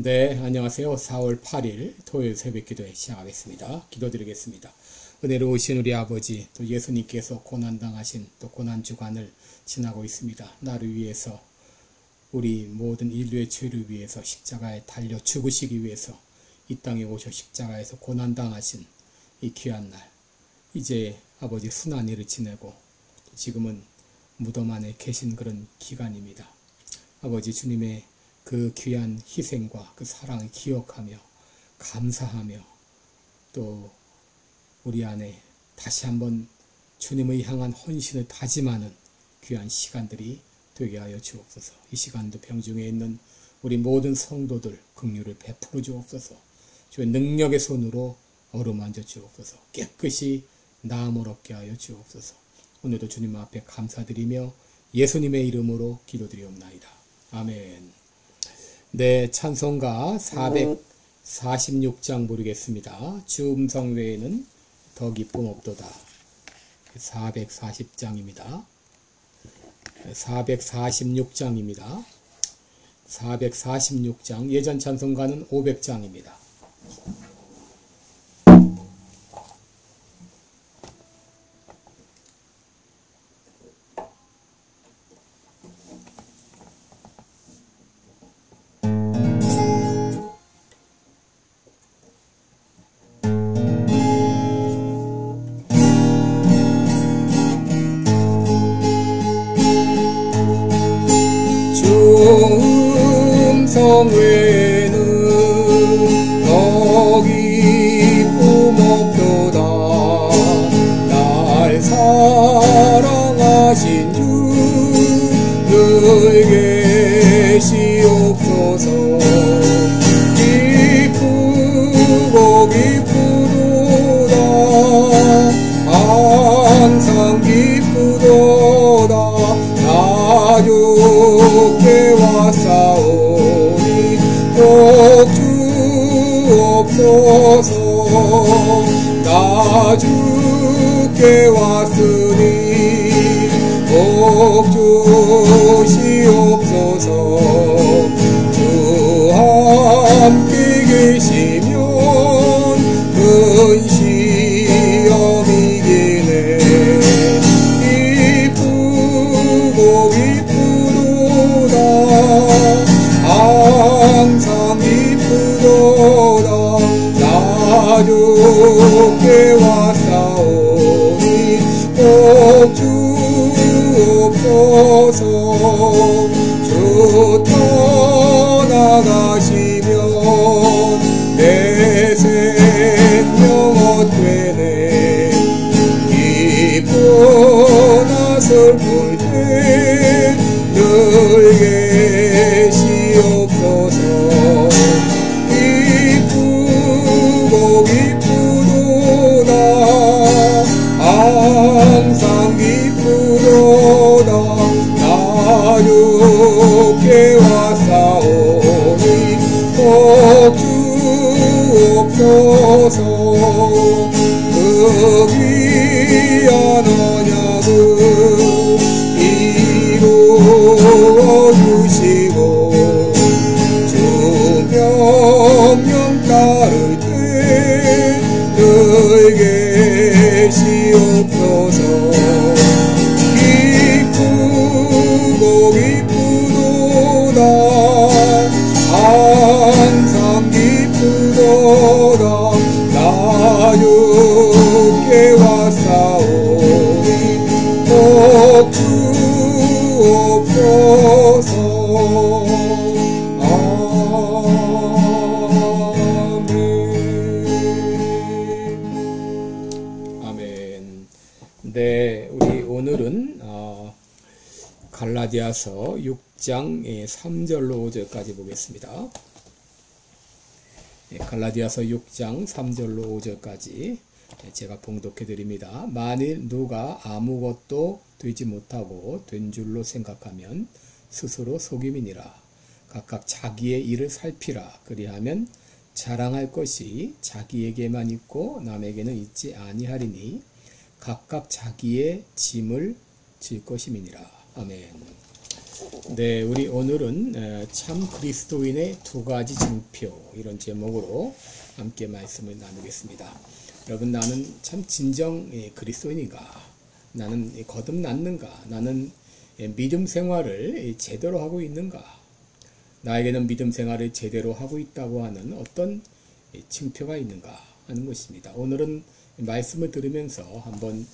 네, 안녕하세요. 4월 8일 토요일 새벽기도회 시작하겠습니다. 기도드리겠습니다. 은혜로우신 우리 아버지, 또 예수님께서 고난당하신 또 고난주간을 지나고 있습니다. 나를 위해서, 우리 모든 인류의 죄를 위해서 십자가에 달려 죽으시기 위해서 이 땅에 오셔 십자가에서 고난당하신 이 귀한 날, 이제 아버지 순환일을 지내고 지금은 무덤 안에 계신 그런 기간입니다. 아버지 주님의 그 귀한 희생과 그 사랑을 기억하며 감사하며 또 우리 안에 다시 한번 주님을 향한 헌신을 다짐하는 귀한 시간들이 되게 하여 주옵소서. 이 시간도 병중에 있는 우리 모든 성도들 긍휼을 베풀어 주옵소서. 주의 능력의 손으로 어루만져 주옵소서. 깨끗이 나음을 얻게 하여 주옵소서. 오늘도 주님 앞에 감사드리며 예수님의 이름으로 기도드리옵나이다. 아멘. 네, 찬송가 446장 부르겠습니다. 주 음성 외에는 더 기쁨 없도다. 440장입니다. 446장입니다. 446장, 예전 찬송가는 500장입니다. 외에는 더 기쁨 없도다. 날 사랑하신 주 늘 계시옵소서. 기쁘고 기쁘도다. 항상 기쁘도다. 나 주께 왔사오니 복 주옵소서. 나 주께 왔으니 복 주시옵소서. 주 함께 계시면 근시험 이기네. 기쁘고 기쁘도다. 항상 기쁘도다. 나 주께 왔사오니 복 주옵소서. 주 떠나가시면 내 생명 헛되네. 기쁘나 슬플 때 늘 계시옵소서. 기쁘고 기쁘도다. 항상 기쁘도다. 나 주께 왔사오니 복 주옵소서. 그 귀한 언약을 이루어 주시고 주 명령 따를 때 늘 계시옵소서. 기쁘고 기쁘도다. 항상 기쁘도다. 나 주께 왔사오니 복 주옵소서. 아멘. 네, 우리 오늘은 갈라디아서 6장 3절로 5절까지 보겠습니다. 갈라디아서 6장 3절로 5절까지 제가 봉독해 드립니다. 만일 누가 아무것도 되지 못하고 된 줄로 생각하면 스스로 속임이니라. 각각 자기의 일을 살피라. 그리하면 자랑할 것이 자기에게만 있고 남에게는 있지 아니하리니 각각 자기의 짐을 질 것임이니라. 아멘. 네, 우리 오늘은 참 그리스도인의 두 가지 증표 이런 제목으로 함께 말씀을 나누겠습니다. 여러분, 나는 참 진정 그리스도인인가? 나는 거듭났는가? 나는 믿음 생활을 제대로 하고 있는가? 나에게는 믿음 생활을 제대로 하고 있다고 하는 어떤 증표가 있는가 하는 것입니다. 오늘은 말씀을 들으면서 한번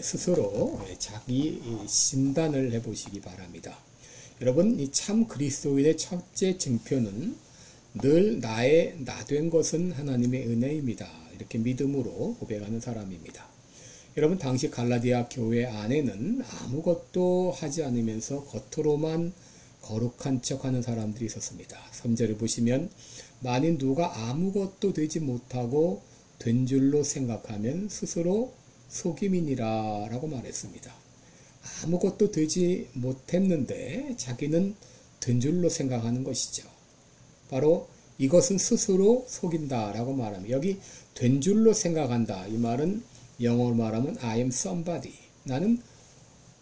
스스로 자기 진단을 해보시기 바랍니다. 여러분, 이 참 그리스도인의 첫째 증표는 늘 나의 나된 것은 하나님의 은혜입니다. 이렇게 믿음으로 고백하는 사람입니다. 여러분, 당시 갈라디아 교회 안에는 아무것도 하지 않으면서 겉으로만 거룩한 척하는 사람들이 있었습니다. 3절을 보시면 만일 누가 아무것도 되지 못하고 된 줄로 생각하면 스스로 속임이니라 라고 말했습니다. 아무것도 되지 못했는데 자기는 된 줄로 생각하는 것이죠. 바로 이것은 스스로 속인다 라고 말합니다. 여기 된 줄로 생각한다, 이 말은 영어로 말하면 I am somebody, 나는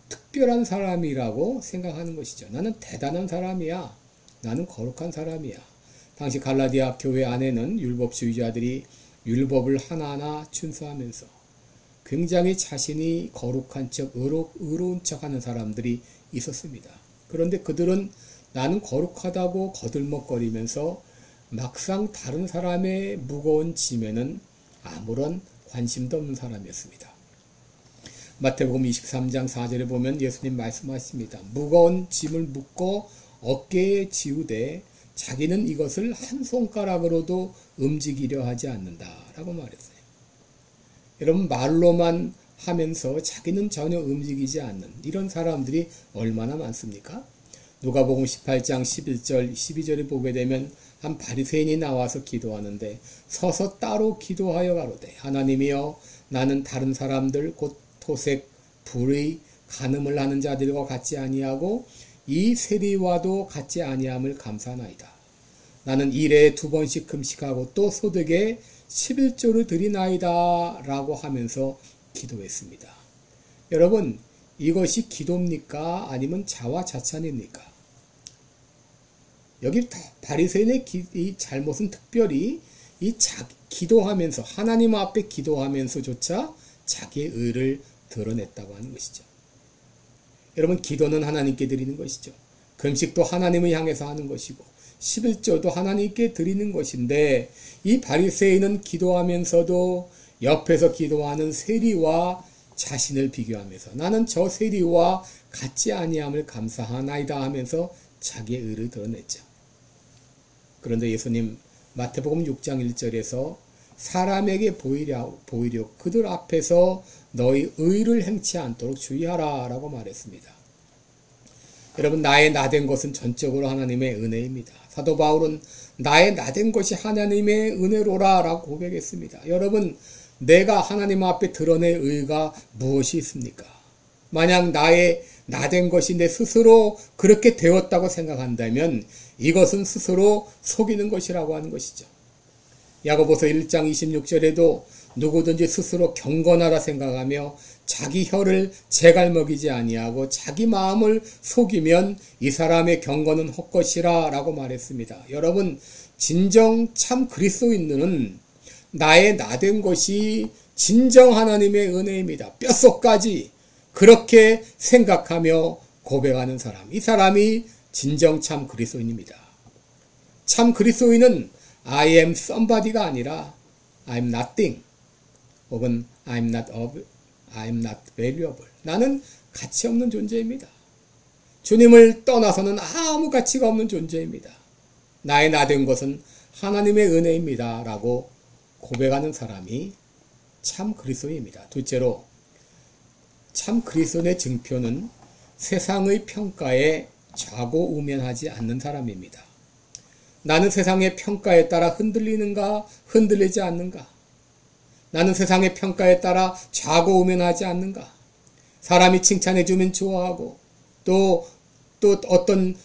특별한 사람이라고 생각하는 것이죠. 나는 대단한 사람이야, 나는 거룩한 사람이야. 당시 갈라디아 교회 안에는 율법주의자들이 율법을 하나하나 준수하면서 굉장히 자신이 거룩한 척, 의로운 척 하는 사람들이 있었습니다. 그런데 그들은 나는 거룩하다고 거들먹거리면서 막상 다른 사람의 무거운 짐에는 아무런 관심도 없는 사람이었습니다. 마태복음 23장 4절에 보면 예수님 말씀하십니다. 무거운 짐을 묶고 어깨에 지우되 자기는 이것을 한 손가락으로도 움직이려 하지 않는다라고 말했어요. 여러분, 말로만 하면서 자기는 전혀 움직이지 않는 이런 사람들이 얼마나 많습니까? 누가복음 18장 11절 12절에 보게 되면 한 바리새인이 나와서 기도하는데 서서 따로 기도하여 가로되 하나님이여, 나는 다른 사람들 곧 토색, 불의, 간음을 하는 자들과 같지 아니하고 이 세리와도 같지 아니함을 감사하나이다. 나는 일에 2번씩 금식하고 또 소득에 11조를 드리나이다 라고 하면서 기도했습니다. 여러분, 이것이 기도입니까? 아니면 자화자찬입니까? 여기 바리새인의 이 잘못은 특별히 기도하면서, 하나님 앞에 기도하면서조차 자기의 의를 드러냈다고 하는 것이죠. 여러분, 기도는 하나님께 드리는 것이죠. 금식도 하나님을 향해서 하는 것이고 11조도 하나님께 드리는 것인데, 이 바리새인은 기도하면서도 옆에서 기도하는 세리와 자신을 비교하면서 나는 저 세리와 같지 아니함을 감사하나이다 하면서 자기의 의를 드러냈죠. 그런데 예수님 마태복음 6장 1절에서 사람에게 보이려 그들 앞에서 너희 의를 행치 않도록 주의하라 라고 말했습니다. 여러분, 나의 나된 것은 전적으로 하나님의 은혜입니다. 사도 바울은 나의 나된 것이 하나님의 은혜로라 라고 고백했습니다. 여러분, 내가 하나님 앞에 드러낼 의가 무엇이 있습니까? 만약 나의 나된 것이 내 스스로 그렇게 되었다고 생각한다면 이것은 스스로 속이는 것이라고 하는 것이죠. 야고보서 1장 26절에도 누구든지 스스로 경건하다 생각하며 자기 혀를 제갈먹이지 아니하고 자기 마음을 속이면 이 사람의 경건은 헛것이라 라고 말했습니다. 여러분, 진정 참 그리스도인은 나의 나된 것이 진정 하나님의 은혜입니다. 뼛속까지 그렇게 생각하며 고백하는 사람, 이 사람이 진정 참 그리스도인입니다. 참 그리스도인은 I am somebody가 아니라 I am nothing, 혹은 I am not valuable. 나는 가치 없는 존재입니다. 주님을 떠나서는 아무 가치가 없는 존재입니다. 나의 나된 것은 하나님의 은혜입니다 라고 고백하는 사람이 참 그리스도인입니다. 둘째로, 참 그리스도인의 증표는 세상의 평가에 좌고우면하지 않는 사람입니다. 나는 세상의 평가에 따라 흔들리는가, 흔들리지 않는가? 나는 세상의 평가에 따라 좌고우면하지 않는가? 사람이 칭찬해주면 좋아하고 또 어떤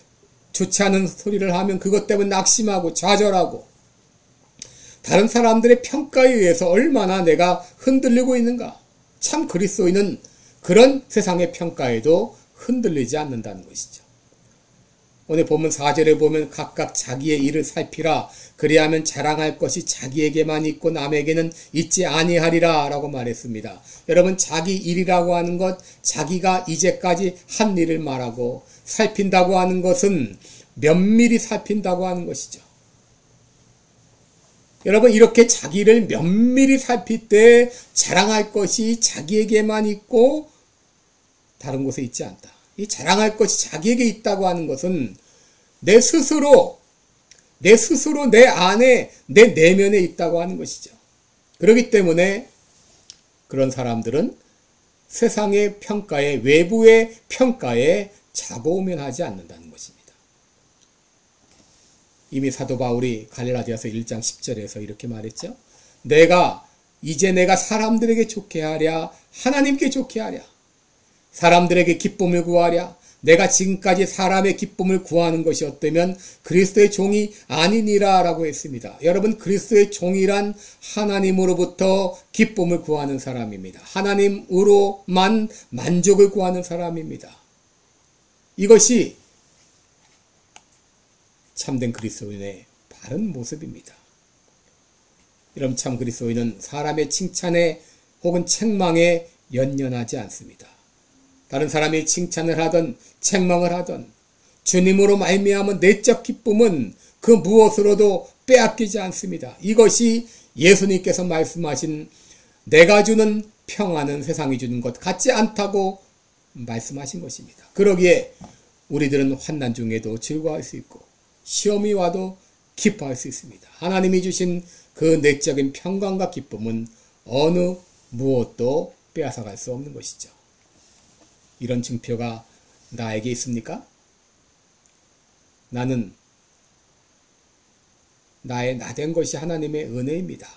좋지 않은 소리를 하면 그것 때문에 낙심하고 좌절하고, 다른 사람들의 평가에 의해서 얼마나 내가 흔들리고 있는가? 참 그리스도인은 그런 세상의 평가에도 흔들리지 않는다는 것이죠. 오늘 본문 4절에 보면 각각 자기의 일을 살피라. 그리하면 자랑할 것이 자기에게만 있고 남에게는 있지 아니하리라 라고 말했습니다. 여러분, 자기 일이라고 하는 것, 자기가 이제까지 한 일을 말하고, 살핀다고 하는 것은 면밀히 살핀다고 하는 것이죠. 여러분, 이렇게 자기를 면밀히 살필 때 자랑할 것이 자기에게만 있고 다른 곳에 있지 않다. 이 자랑할 것이 자기에게 있다고 하는 것은 내 스스로 내 안에, 내 내면에 있다고 하는 것이죠. 그렇기 때문에 그런 사람들은 세상의 평가에, 외부의 평가에 자고우면하지 않는다는 것입니다. 이미 사도 바울이 갈라디아서 1장 10절에서 이렇게 말했죠. 이제 내가 사람들에게 좋게 하랴, 하나님께 좋게 하랴, 사람들에게 기쁨을 구하랴. 내가 지금까지 사람의 기쁨을 구하는 것이 어떠면 그리스도의 종이 아니니라 라고 했습니다. 여러분, 그리스도의 종이란 하나님으로부터 기쁨을 구하는 사람입니다. 하나님으로만 만족을 구하는 사람입니다. 이것이 참된 그리스도인의 바른 모습입니다. 여러분, 참 그리스도인은 사람의 칭찬에 혹은 책망에 연연하지 않습니다. 다른 사람이 칭찬을 하든 책망을 하든 주님으로 말미암은 내적 기쁨은 그 무엇으로도 빼앗기지 않습니다. 이것이 예수님께서 말씀하신 내가 주는 평안은 세상이 주는 것 같지 않다고 말씀하신 것입니다. 그러기에 우리들은 환난 중에도 즐거워할 수 있고 시험이 와도 기뻐할 수 있습니다. 하나님이 주신 그 내적인 평강과 기쁨은 어느 무엇도 빼앗아갈 수 없는 것이죠. 이런 증표가 나에게 있습니까? 나는 나의 나된 것이 하나님의 은혜입니다.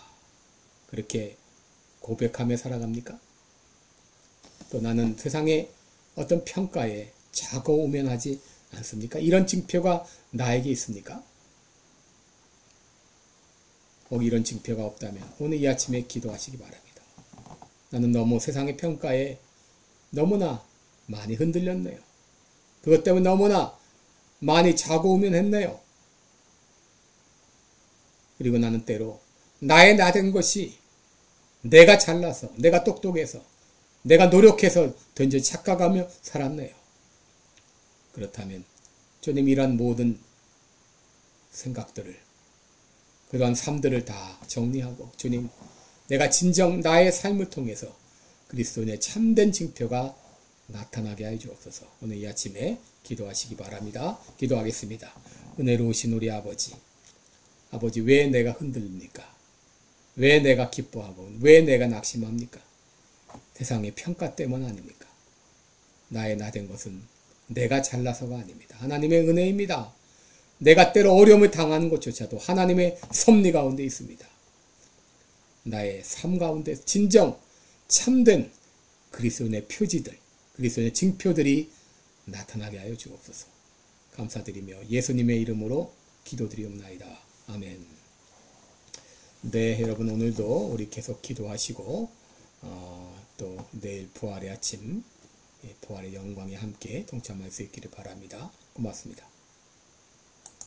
그렇게 고백하며 살아갑니까? 또 나는 세상의 어떤 평가에 자고우면하지 않습니까? 이런 증표가 나에게 있습니까? 혹 이런 증표가 없다면 오늘 이 아침에 기도하시기 바랍니다. 나는 너무 세상의 평가에 너무나 많이 흔들렸네요. 그것 때문에 너무나 많이 자고우면했네요. 그리고 나는 때로 나의 나된 것이 내가 잘나서, 내가 똑똑해서, 내가 노력해서 된 줄 착각하며 살았네요. 그렇다면 주님, 이러한 모든 생각들을, 그러한 삶들을 다 정리하고 주님, 내가 진정 나의 삶을 통해서 그리스도인의 참된 증표가 나타나게 해 주옵소서. 오늘 이 아침에 기도하시기 바랍니다. 기도하겠습니다. 은혜로우신 우리 아버지, 왜 내가 흔들립니까? 왜 내가 기뻐하고 왜 내가 낙심합니까? 세상의 평가 때문 아닙니까? 나의 나된 것은 내가 잘나서가 아닙니다. 하나님의 은혜입니다. 내가 때로 어려움을 당하는 것조차도 하나님의 섭리 가운데 있습니다. 나의 삶 가운데 진정 참된 그리스도의 표지들, 그리스도의 증표들이 나타나게 하여 주옵소서. 감사드리며 예수님의 이름으로 기도드리옵나이다. 아멘. 네, 여러분, 오늘도 우리 계속 기도하시고 또 내일 부활의 아침, 부활의 영광에 함께 동참할 수 있기를 바랍니다. 고맙습니다.